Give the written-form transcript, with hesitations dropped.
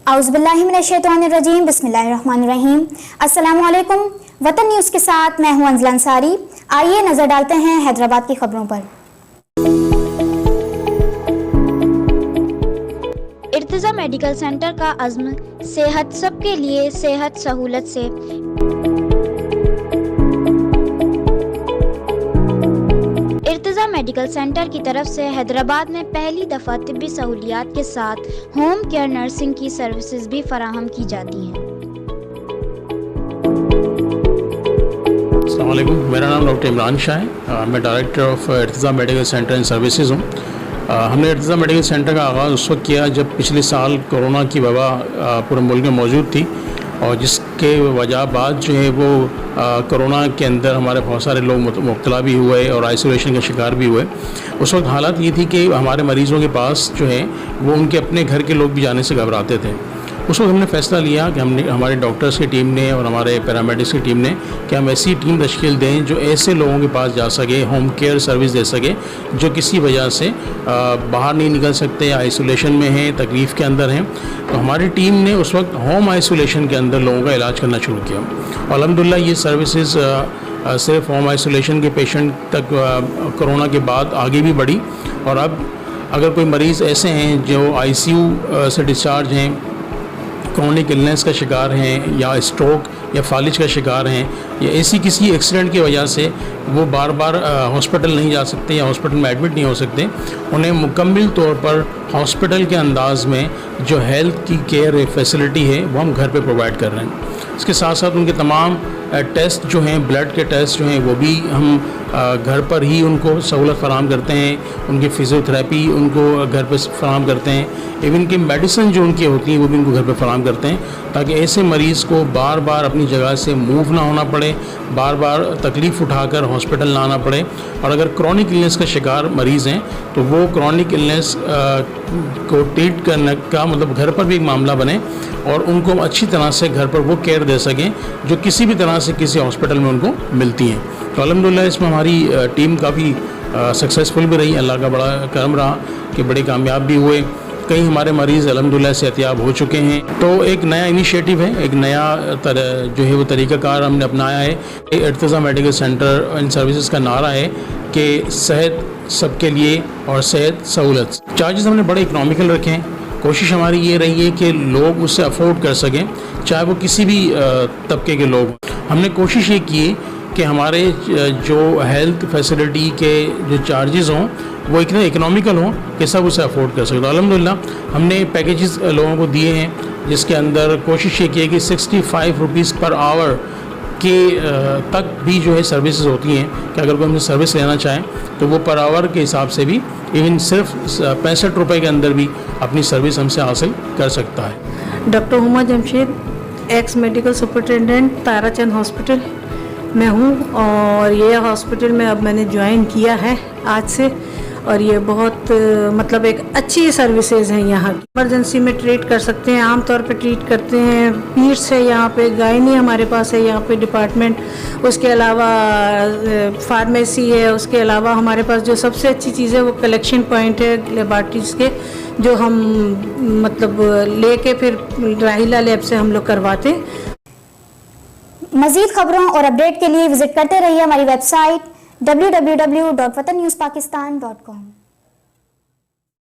औज़ुबिल्लाहिमिनश्शैतानिर्रजीम बिस्मिल्लाहिर्रहमानिर्रहीम। अस्सलामु अलैकुम। वतन न्यूज़ के साथ मैं हूं अंजला अंसारी। आइए नजर डालते हैं हैदराबाद की खबरों पर। इर्तिज़ा मेडिकल सेंटर का अज़्म, सेहत सबके लिए, सेहत सहूलत से। इर्तिज़ा मेडिकल सेंटर की तरफ से हैदराबाद में पहली दफ़ा तिब्बी सहूलियात के साथ होम केयर नर्सिंग की सर्विसेज भी फराहम की जाती हैं। अस्सलाम वालेकुम, मेरा नाम डॉक्टर इमरान शाह है। मैं director of Irtiza Medical Centre and Services हूँ। हमने इर्तिज़ा मेडिकल सेंटर का आगाज़ उस वक्त किया जब पिछले साल कोरोना की वबा पूरे मुल्क में मौजूद थी, और जिसके वजह बाद जो है वो कोरोना के अंदर हमारे बहुत सारे लोग मुब्तला भी हुए और आइसोलेशन का शिकार भी हुए। उस वक्त हालत ये थी कि हमारे मरीज़ों के पास जो है वो उनके अपने घर के लोग भी जाने से घबराते थे। उस वक्त हमने फ़ैसला लिया कि हमारे डॉक्टर्स की टीम ने और हमारे पैरामेडिक्स की टीम ने कि हम ऐसी टीम तश्कील दें जो ऐसे लोगों के पास जा सके, होम केयर सर्विस दे सके जो किसी वजह से बाहर नहीं निकल सकते या आइसोलेशन में हैं, तकलीफ़ के अंदर हैं। तो हमारी टीम ने उस वक्त होम आइसोलेशन के अंदर लोगों का इलाज करना शुरू किया, और अल्हम्दुलिल्लाह ये सर्विसेज सिर्फ होम आइसोलेशन के पेशेंट तक कोरोना के बाद आगे भी बढ़ी। और अब अगर कोई मरीज़ ऐसे हैं जो ICU से डिस्चार्ज हैं, क्रॉनिक इलनेस का शिकार हैं, या स्ट्रोक या फालिज का शिकार हैं, या ऐसी किसी एक्सीडेंट की वजह से वो बार बार हॉस्पिटल नहीं जा सकते या हॉस्पिटल में एडमिट नहीं हो सकते, उन्हें मुकम्मल तौर पर हॉस्पिटल के अंदाज़ में जो हेल्थ की केयर फैसिलिटी है वो हम घर पे प्रोवाइड कर रहे हैं। इसके साथ साथ उनके तमाम टेस्ट जो हैं, ब्लड के टेस्ट जो हैं, वो भी हम घर पर ही उनको सहूलत फ़राहम करते हैं। उनकी फ़िज़ियोथेरेपी उनको घर पर फ़राहम करते हैं। इवन की मेडिसिन जो उनकी होती हैं वो भी उनको घर पर फ़राहम करते हैं, ताकि ऐसे मरीज़ को बार बार अपनी जगह से मूव ना होना पड़े, बार बार तकलीफ़ उठाकर हॉस्पिटल ना आना पड़े। और अगर क्रॉनिक इलनेस का शिकार मरीज़ हैं तो वो क्रॉनिक इलनेस को ट्रीट करने का मतलब घर पर भी एक मामला बने, और उनको अच्छी तरह से घर पर वो केयर दे सकें जो किसी भी तरह से किसी हॉस्पिटल में उनको मिलती हैं। तो अल्हम्दुलिल्लाह इसमें हमारी टीम काफ़ी सक्सेसफुल भी रही, अल्लाह का बड़ा करम रहा कि बड़े कामयाब भी हुए। कई हमारे मरीज़ अल्हम्दुलिल्लाह सेहतियाब हो चुके हैं। तो एक नया इनिशिएटिव है, एक नया जो है वो तरीक़ाकार हमने अपनाया है। इर्तिज़ा मेडिकल सेंटर एंड सर्विसेज का नारा है कि सेहत सबके लिए और सेहत सहूलत। चार्जेस हमने बड़े इकनॉमिकल रखे हैं। कोशिश हमारी ये रही है कि लोग उससे अफोर्ड कर सकें, चाहे वो किसी भी तबके के लोग। हमने कोशिश ये की है कि हमारे जो हेल्थ फैसिलिटी के जो चार्जेस हों वो इतने इकनॉमिकल हों कि सब उसे अफोर्ड कर सकें। तो अल्हम्दुलिल्लाह हमने पैकेजेस लोगों को दिए हैं, जिसके अंदर कोशिश ये की है कि 65 रुपीज़ पर आवर के तक भी जो है सर्विसेज होती हैं कि अगर कोई हमसे सर्विस लेना चाहें तो वो पर आवर के हिसाब से भी इवन सिर्फ 65 रुपये के अंदर भी अपनी सर्विस हमसे हासिल कर सकता है। Doctor Huma Jamshed, x medical superintendent, Tarachand hospital में हूँ, और ये हॉस्पिटल में अब मैंने ज्वाइन किया है आज से, और ये बहुत मतलब एक अच्छी सर्विसेज हैं यहाँ की। इमरजेंसी में ट्रीट कर सकते हैं, आमतौर पे ट्रीट करते हैं। पीड्स है यहाँ पे, गायनी हमारे पास है यहाँ पे डिपार्टमेंट, उसके अलावा फार्मेसी है, उसके अलावा हमारे पास जो सबसे अच्छी चीज़ है वो कलेक्शन पॉइंट है लेबॉर्ट्रीज़ के, जो हम मतलब लेके फिर राहिला लैब से हम लोग करवाते हैं। मज़ीद खबरों और अपडेट के लिए विजिट करते रहिए हमारी वेबसाइट www.watannewspakistan.com।